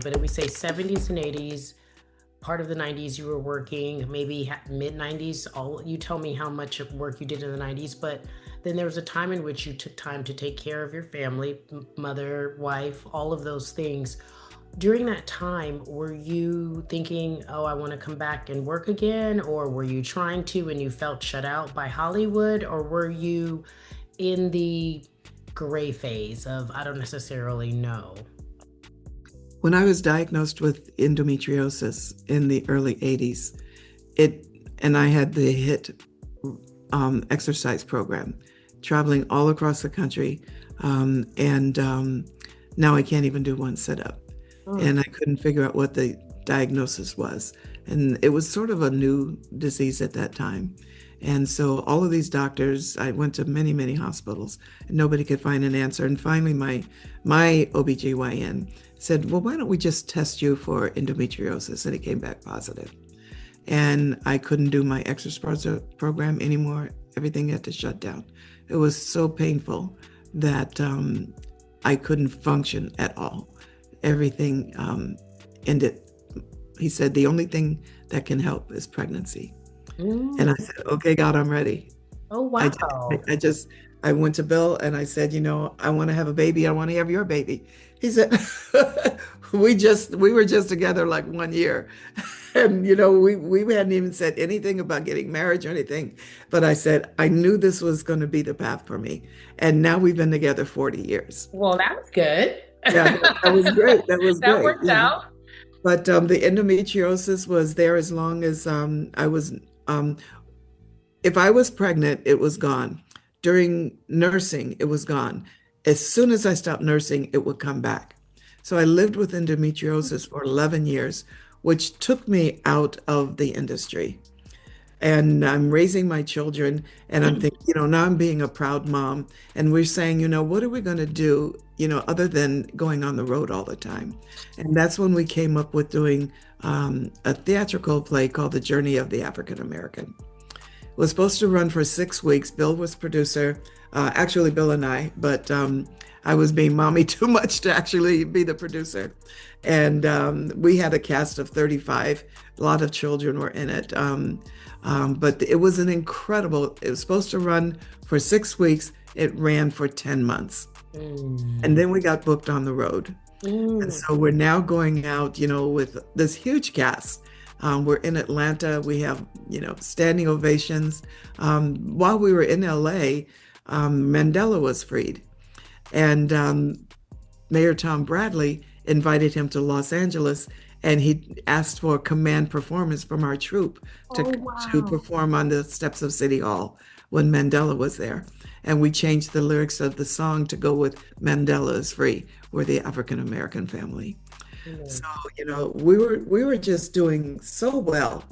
but if we say 70s and 80s, part of the 90s you were working, maybe mid 90s, all you tell me how much work you did in the 90s, but then there was a time in which you took time to take care of your family, mother, wife, all of those things. During that time, were you thinking, oh, I want to come back and work again? Or were you trying to and you felt shut out by Hollywood? Or were you in the gray phase of, I don't necessarily know? When I was diagnosed with endometriosis in the early 80s, it and I had the HIT exercise program, traveling all across the country, and now I can't even do one sit up, Mm. and I couldn't figure out what the diagnosis was, and it was sort of a new disease at that time. And so all of these doctors, I went to many, many hospitals, and nobody could find an answer. And finally, my OBGYN said, well, why don't we just test you for endometriosis? And it came back positive. And I couldn't do my exercise program anymore. Everything had to shut down. It was so painful that I couldn't function at all. Everything ended. He said, the only thing that can help is pregnancy. And I Mm. said, okay, God, I'm ready. Oh, I, wow. I just, I went to Bill and I said, I want to have a baby. I want to have your baby. He said, we were just together like 1 year. And, we hadn't even said anything about getting married or anything. But I said, I knew this was going to be the path for me. And now we've been together 40 years. Well, that was good. Yeah, that was great. That was That great. worked Yeah. out. But the endometriosis was there as long as I was if I was pregnant, it was gone. During nursing, it was gone. As soon as I stopped nursing, it would come back. So I lived with endometriosis for 11 years, which took me out of the industry. And I'm raising my children, and I'm thinking, now I'm being a proud mom. And we're saying, what are we going to do, other than going on the road all the time? And that's when we came up with doing a theatrical play called The Journey of the African American. Was supposed to run for 6 weeks. Bill was producer, actually Bill and I, but I was being mommy too much to actually be the producer. And we had a cast of 35. A lot of children were in it. But it was it was supposed to run for 6 weeks. It ran for 10 months. And Mm. then we got booked on the road. And Mm. so we're now going out, with this huge cast. We're in Atlanta. We have, standing ovations. While we were in LA, Mandela was freed. And Mayor Tom Bradley invited him to Los Angeles, and he asked for a command performance from our troupe to, Oh, to wow. perform on the steps of City Hall when Mandela was there. And we changed the lyrics of the song to go with Mandela is free. We're the African American family. So, Mm. we were just doing so well.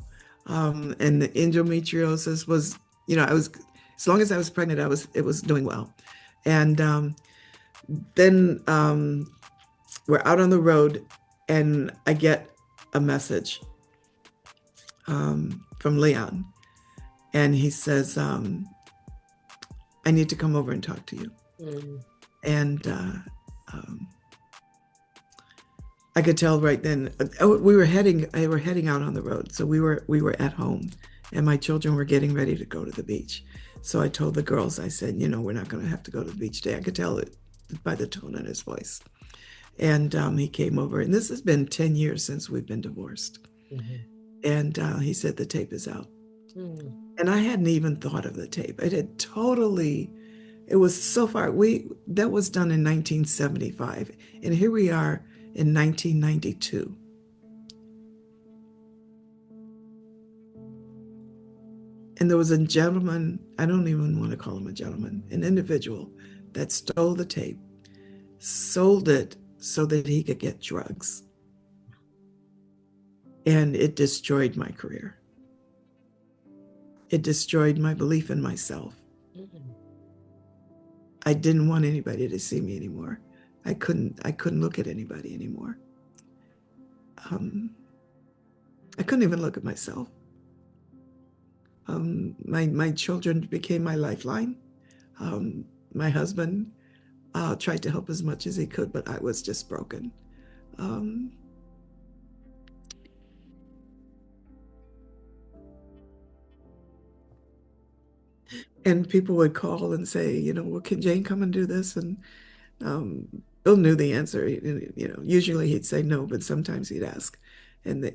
And the endometriosis was, I was, as long as I was pregnant, it was doing well. And then we're out on the road, and I get a message from Leon, and he says, I need to come over and talk to you. Mm. And I could tell right then. We were heading out on the road, so we were at home, and my children were getting ready to go to the beach. So I told the girls, I said, we're not going to have to go to the beach today. I could tell it by the tone in his voice. And he came over, and this has been 10 years since we've been divorced. Mhm. And he said the tape is out, Mm. and I hadn't even thought of the tape. It was so far. That was done in 1975, and here we are in 1992. And there was a gentleman, I don't even want to call him a gentleman, an individual that stole the tape, sold it so that he could get drugs. And it destroyed my career. It destroyed my belief in myself. Mm. I didn't want anybody to see me anymore. I couldn't look at anybody anymore. I couldn't even look at myself. My children became my lifeline. My husband tried to help as much as he could, but I was just broken. Um, And people would call and say, well, can Jayne come and do this? And Bill knew the answer. Usually he'd say no, but sometimes he'd ask. And the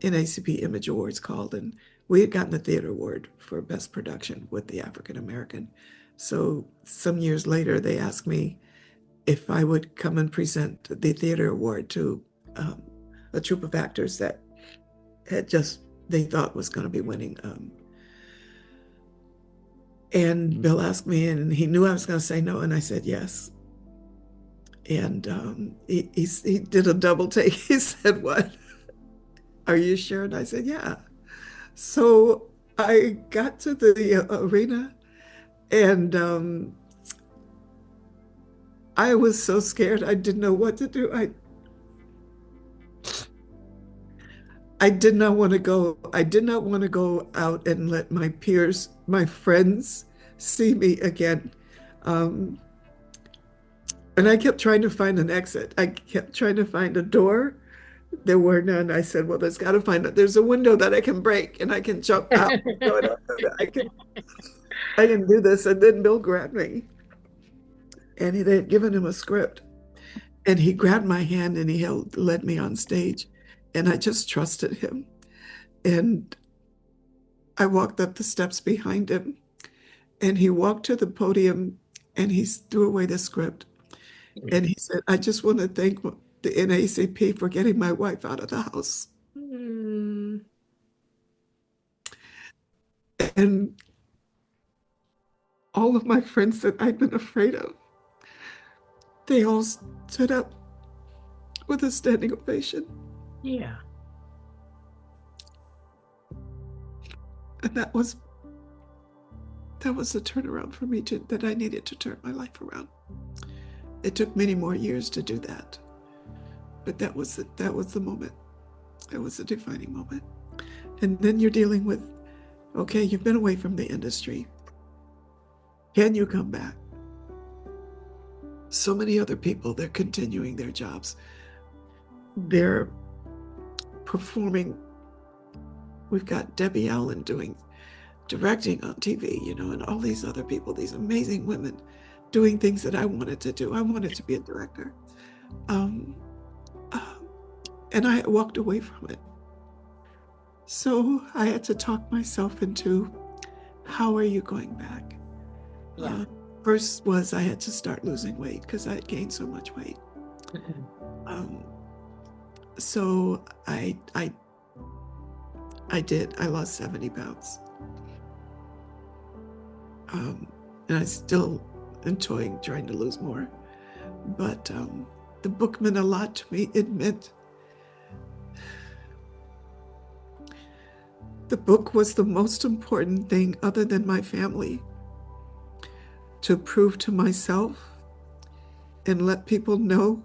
NACP Image Awards called, and we had gotten the theater award for best production with the African American. So some years later, they asked me if I would come and present the theater award to a troupe of actors that had just they thought was going to be winning. And Bill asked me, and he knew I was going to say no, and I said yes. And he did a double take. He said, "What? Are you sure?" And I said, "Yeah." So I got to the arena, and I was so scared. I didn't know what to do. I did not want to go. I did not want to go out and let my peers, my friends, see me again. Um, and I kept trying to find an exit. I kept trying to find a door. There were none. I said, "Well, there's a window that I can break and I can jump out. I can do this." And then Bill grabbed me, and they had given him a script. And he grabbed my hand and led me on stage. And I just trusted him. And I walked up the steps behind him, and he walked to the podium and he threw away the script. And he said, "I just want to thank the NACP for getting my wife out of the house." Mm, And all of my friends that I'd been afraid of, they all stood up with a standing ovation. yeah. And that was the turnaround for me that I needed to turn my life around. It took many more years to do that. But that was the moment. It was a defining moment. And then you're dealing with, okay, you've been away from the industry. Can you come back? So many other people, they're continuing their jobs. They're performing. We've got Debbie Allen directing on TV, and all these other people, these amazing women doing things that I wanted to do. I wanted to be a director. Um, uh, and I walked away from it. So I had to talk myself into, how are you going back? Yeah. First was I had to start losing weight because I had gained so much weight. Um, so I did. I lost 70 pounds. And I still enjoy trying to lose more. But the book meant a lot to me. The book was the most important thing other than my family, to prove to myself and let people know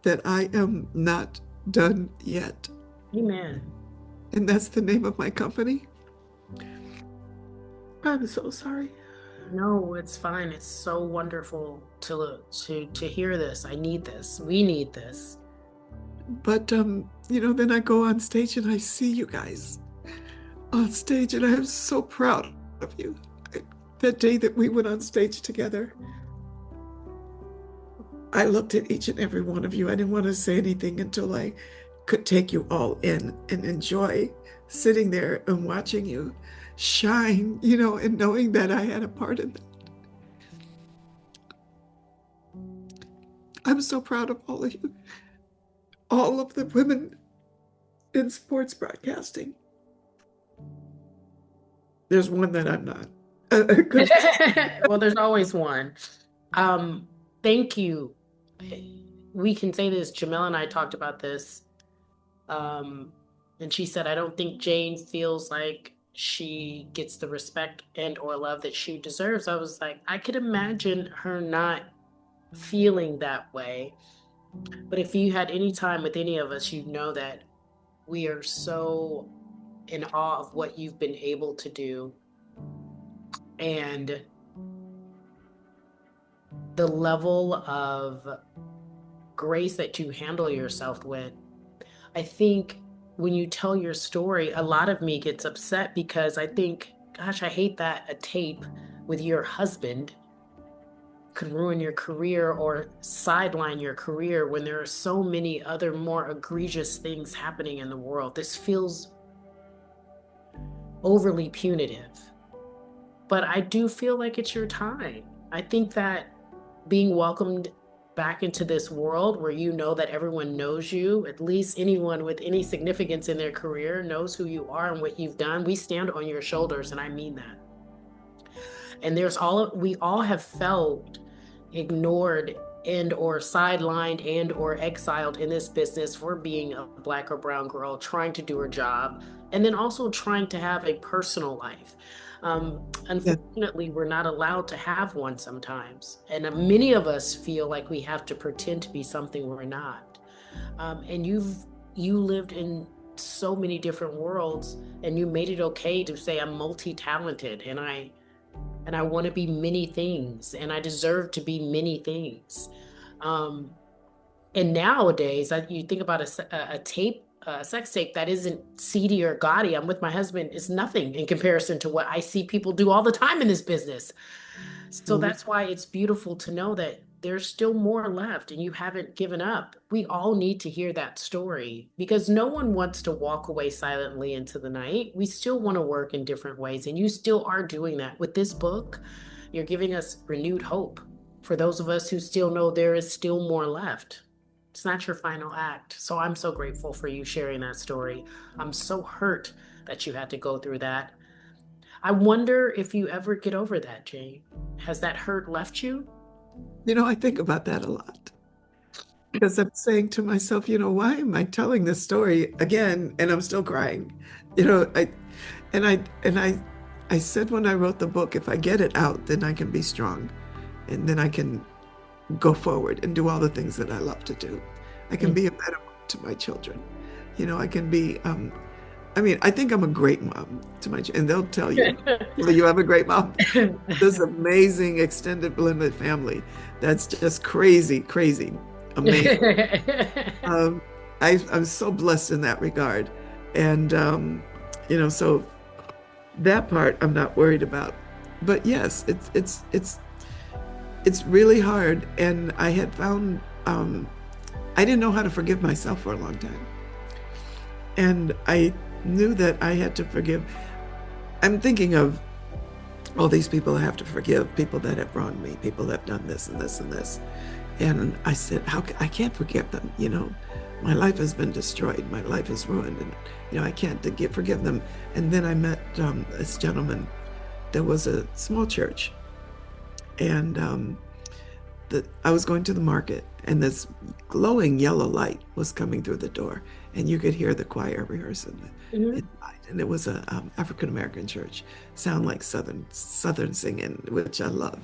that I am not done yet. Amen. And that's the name of my company. I'm so sorry. No, it's fine. It's so wonderful to hear this. I need this. We need this. But then I go on stage and I see you guys on stage, and I am so proud of you. That day that we went on stage together, I looked at each and every one of you. I didn't want to say anything until I could take you all in and enjoy sitting there and watching you shine, and knowing that I had a part in that. I'm so proud of all of you, all of the women in sports broadcasting. There's one that I'm not. Well, there's always one. Thank you. We can say this. Jamel and I talked about this. And she said, I don't think Jayne feels like she gets the respect and or love that she deserves. I was like, I could imagine her not feeling that way. But if you had any time with any of us, you know that we are so in awe of what you've been able to do and the level of grace that you handle yourself with. I think when you tell your story, a lot of me gets upset because I think, gosh, I hate that a tape with your husband could ruin your career or sideline your career when there are so many other more egregious things happening in the world. This feels overly punitive, but I do feel like it's your time. I think that being welcomed back into this world where you know that everyone knows you, at least anyone with any significance in their career knows who you are and what you've done. We stand on your shoulders, and I mean that. And we all have felt ignored and or sidelined and or exiled in this business for being a Black or brown girl trying to do her job and then also trying to have a personal life. Yeah. Unfortunately, we're not allowed to have one sometimes, and many of us feel like we have to pretend to be something we're not. And you lived in so many different worlds, and you made it okay to say I'm multi-talented, and I want to be many things, and I deserve to be many things. Um, and nowadays, you think about a tape, a sex tape that isn't seedy or gaudy. I'm with my husband is nothing in comparison to what I see people do all the time in this business. So Mhm. that's why it's beautiful to know that there's still more left and you haven't given up. We all need to hear that story because no one wants to walk away silently into the night. We still want to work in different ways, and you still are doing that. With this book, you're giving us renewed hope for those of us who still know there is still more left. It's not your final act. So I'm so grateful for you sharing that story. I'm so hurt that you had to go through that. I wonder if you ever get over that, Jayne. Has that hurt left you? I think about that a lot because I'm saying to myself, why am I telling this story again and I'm still crying? You know, I and I said when I wrote the book, if I get it out, then I can be strong and then I can go forward and do all the things that I love to do. I can Mm. be a better mom to my children. I can be I think I'm a great mom to my children, and they'll tell you, well, you have a great mom. This amazing extended blended family that's just crazy, crazy, amazing. Um, I'm so blessed in that regard. And, so that part I'm not worried about. But yes, it's really hard. And I had found, I didn't know how to forgive myself for a long time. And I knew that I had to forgive. I'm thinking of all these people I have to forgive, people that have wronged me, people that have done this and this and this. And I said, I can't forgive them. My life has been destroyed. My life is ruined. And, I can't forgive them. And then I met this gentleman. There was a small church. And I was going to the market, and this glowing yellow light was coming through the door, and you could hear the choir rehearsing Mhm. inside. And it was a African American church, sound like Southern singing, which I love.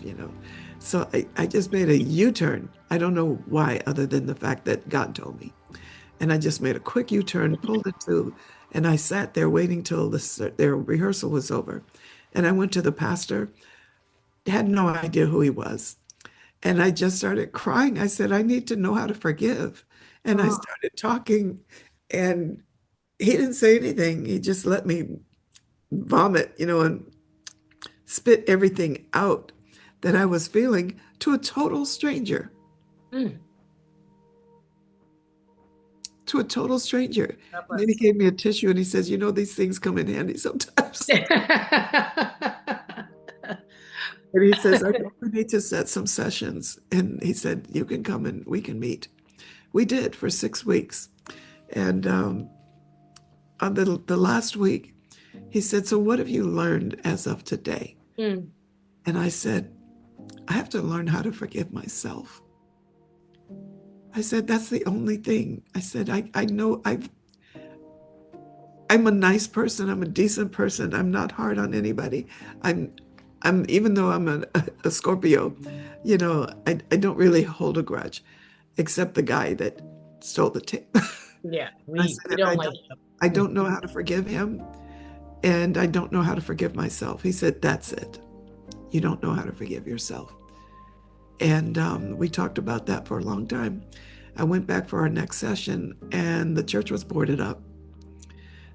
So I just made a U-turn. I don't know why, other than the fact that God told me. And I just made a quick U-turn, pulled it to, and I sat there waiting till their rehearsal was over. And I went to the pastor, had no idea who he was. And I just started crying. I said, I need to know how to forgive. And I Oh, started talking, and he didn't say anything. He just let me vomit, and spit everything out that I was feeling to a total stranger, mm, to a total stranger. God And then he bless. gave me a tissue and he says, these things come in handy sometimes. And he says, I think we need to set some sessions. And he said, you can come and we can meet. We did for 6 weeks. And on the last week, he said, so what have you learned as of today? Mm, And I said, I have to learn how to forgive myself. I said, that's the only thing. I said, I know I'm a nice person. I'm a decent person. I'm not hard on anybody. I'm even though I'm a Scorpio, I don't really hold a grudge, except the guy that stole the tape. yeah, I we said, we and don't like I him. don't know how to forgive him, and I don't know how to forgive myself. He said, that's it. You don't know how to forgive yourself. And we talked about that for a long time. I went back for our next session, and the church was boarded up.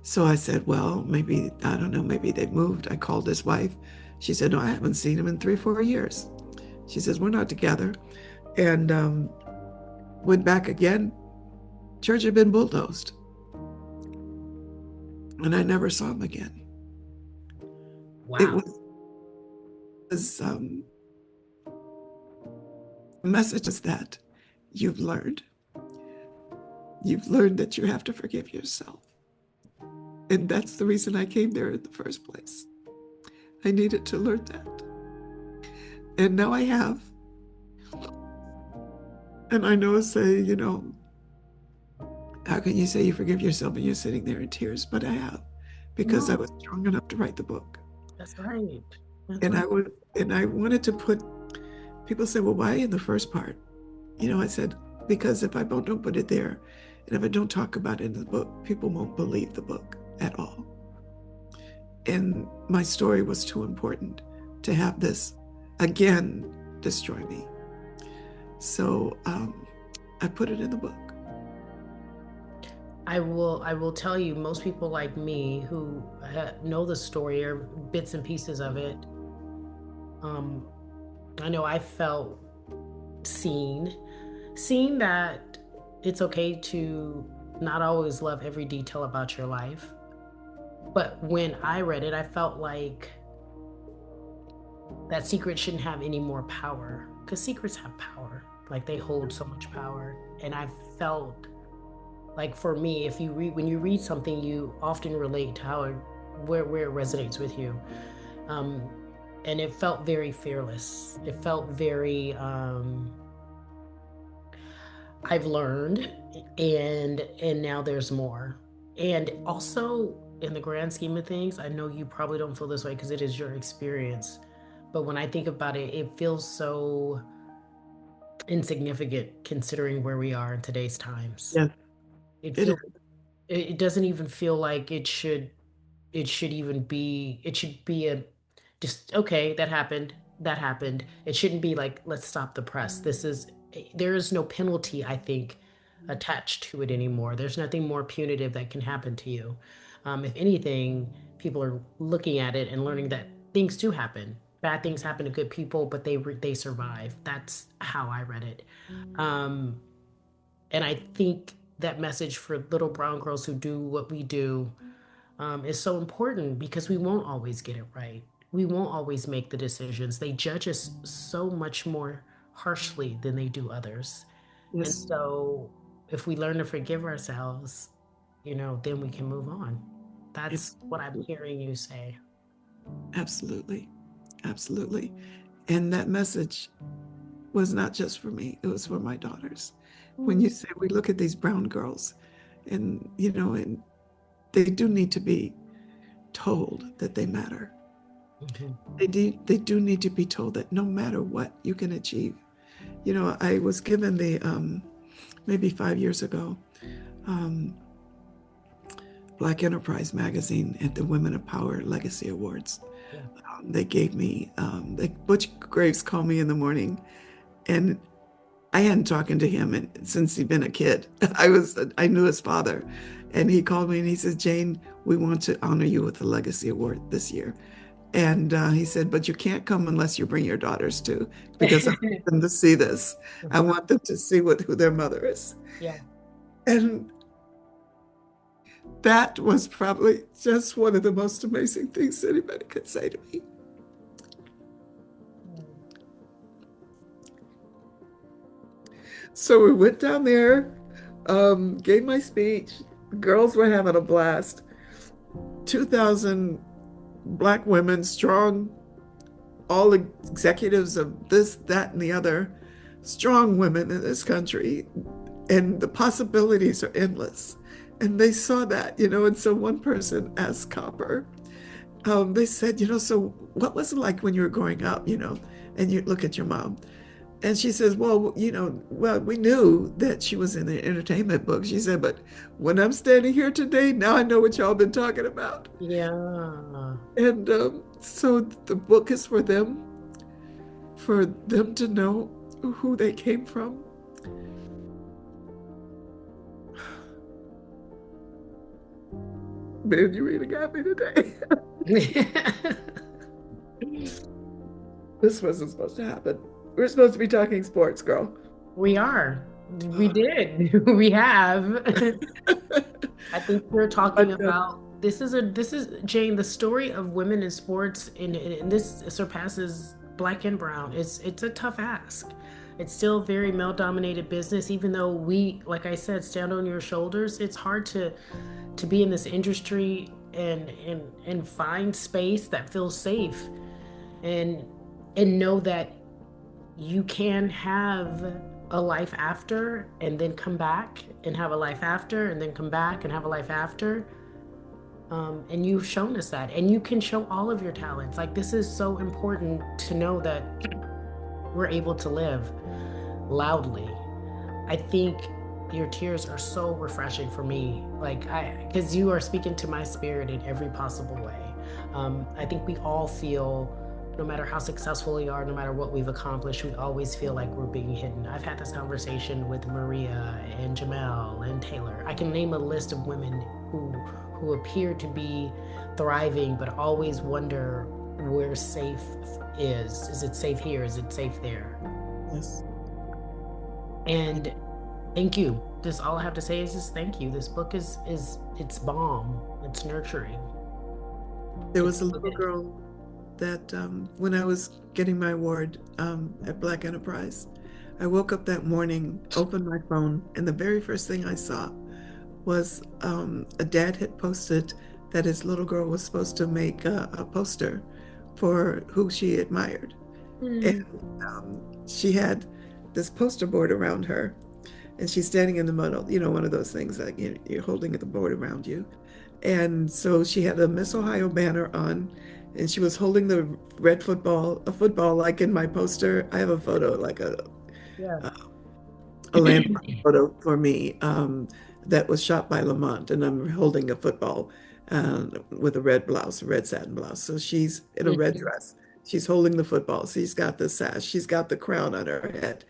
So I said, well, maybe, I don't know, maybe they've moved. I called his wife. She said, no, I haven't seen him in 3, 4 years. She says, we're not together. And went back again. Church had been bulldozed. And I never saw him again. It Wow. was messages that you've learned. You've learned that you have to forgive yourself. And that's the reason I came there in the first place. I needed to learn that. And now I have. And I know say, how can you say you forgive yourself and you're sitting there in tears? But I have, because I No, was strong enough to write the book. that's right. That's And right. I wanted to put, people say, well, why in the first part? I said, because if I don't put it there, and if I don't talk about it in the book, people won't believe the book at all. And my story was too important to have this again destroy me. So I put it in the book. I will tell you, most people like me who know the story or bits and pieces of it, um, I know I felt seen, seen that it's okay to not always love every detail about your life. But when I read it, I felt like that secret shouldn't have any more power, because secrets have power. Like they hold so much power. And I felt like, for me, if you read when you read something, you often relate to how where it resonates with you. Um, and it felt very fearless. It felt very I've learned, and now there's more. And also, in the grand scheme of things, I know you probably don't feel this way because it is your experience. But when I think about it, it feels so insignificant considering where we are in today's times. Yes, It it is. feels it doesn't even feel like it should be a just okay, that happened. It shouldn't be like, let's stop the press. There is no penalty, I think, attached to it anymore. There's nothing more punitive that can happen to you. If anything, people are looking at it and learning that things do happen. Bad things happen to good people, but they survive. That's how I read it. um, and I think that message for little brown girls who do what we do is so important, because we won't always get it right. We won't always make the decisions. They judge us so much more harshly than they do others. And Yes, so if we learn to forgive ourselves, then we can move on. That's it's what I'm hearing you say. absolutely, absolutely. And that message was not just for me, it was for my daughters. When you say we look at these brown girls and they do need to be told that they matter. Mhm. They do need to be told that no matter what you can achieve. I was given the maybe 5 years ago, um, Black Enterprise magazine at the Women of Power Legacy Awards. Yeah. They gave me, Butch Graves called me in the morning, and I hadn't talked to him since he'd been a kid. I knew his father, and he called me and he said, "Jayne, we want to honor you with the Legacy Award this year." And he said, "But you can't come unless you bring your daughters too, because I want them to see this. I Mhm. want them to see who their mother is." Yeah. And that was probably just one of the most amazing things anybody could say to me. So we went down there, gave my speech. Girls were having a blast. 2,000 Black women, strong, all executives of this, that, and the other, strong women in this country. And the possibilities are endless. And they saw that. And so one person asked Copper, they said, so what was it like when you were growing up, and you look at your mom? And she says, well, we knew that she was in the entertainment book. She said, but when I'm standing here today, now I know what y'all been talking about. Yeah. And so the book is for them to know who they came from. Man, you really got me today. This wasn't supposed to happen. We're supposed to be talking sports, girl. We are. We did. We have. I think we're talking But about this is Jane, the story of women in sports, and this surpasses black and brown. It's a tough ask. It's still very male dominated business, even though we, like I said, stand on your shoulders. It's hard to be in this industry and find space that feels safe and know that you can have a life after and then come back and have a life after and then come back and have a life after. And you've shown us that, and you can show all of your talents. Like, this is so important to know that we're able to live loudly. I think your tears are so refreshing for me. Like, because you are speaking to my spirit in every possible way. I think we all feel, no matter how successful we are, no matter what we've accomplished, we always feel like we're being hidden. I've had this conversation with Maria and Jamel and Taylor. I can name a list of women who appear to be thriving, but always wonder where safe is. Is it safe here? Is it safe there? yes, And thank you. This all I have to say is just thank you. This book is it's balm. It's nurturing. there It's was a little good. girl that when I was getting my award at Black Enterprise, I woke up that morning, opened my phone, and the very first thing I saw was a dad had posted that his little girl was supposed to make a poster for who she admired. And Mm, she had this poster board around her, and she's standing in the middle, one of those things that you're holding the board around you. And so she had a Miss Ohio banner on, and she was holding the red football, a football like in my poster. I have a photo, like yeah. a landmark photo for me that was shot by Lamont, and I'm holding a football with a red blouse, a red satin blouse. So she's in a red Mhm. dress. She's holding the football. She's got the sash. She's got the crown on her head,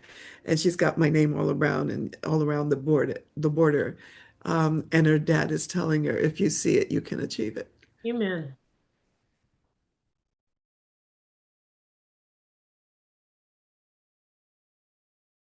and she's got my name all around and all around the border. And her dad is telling her, "If you see it, you can achieve it." Amen.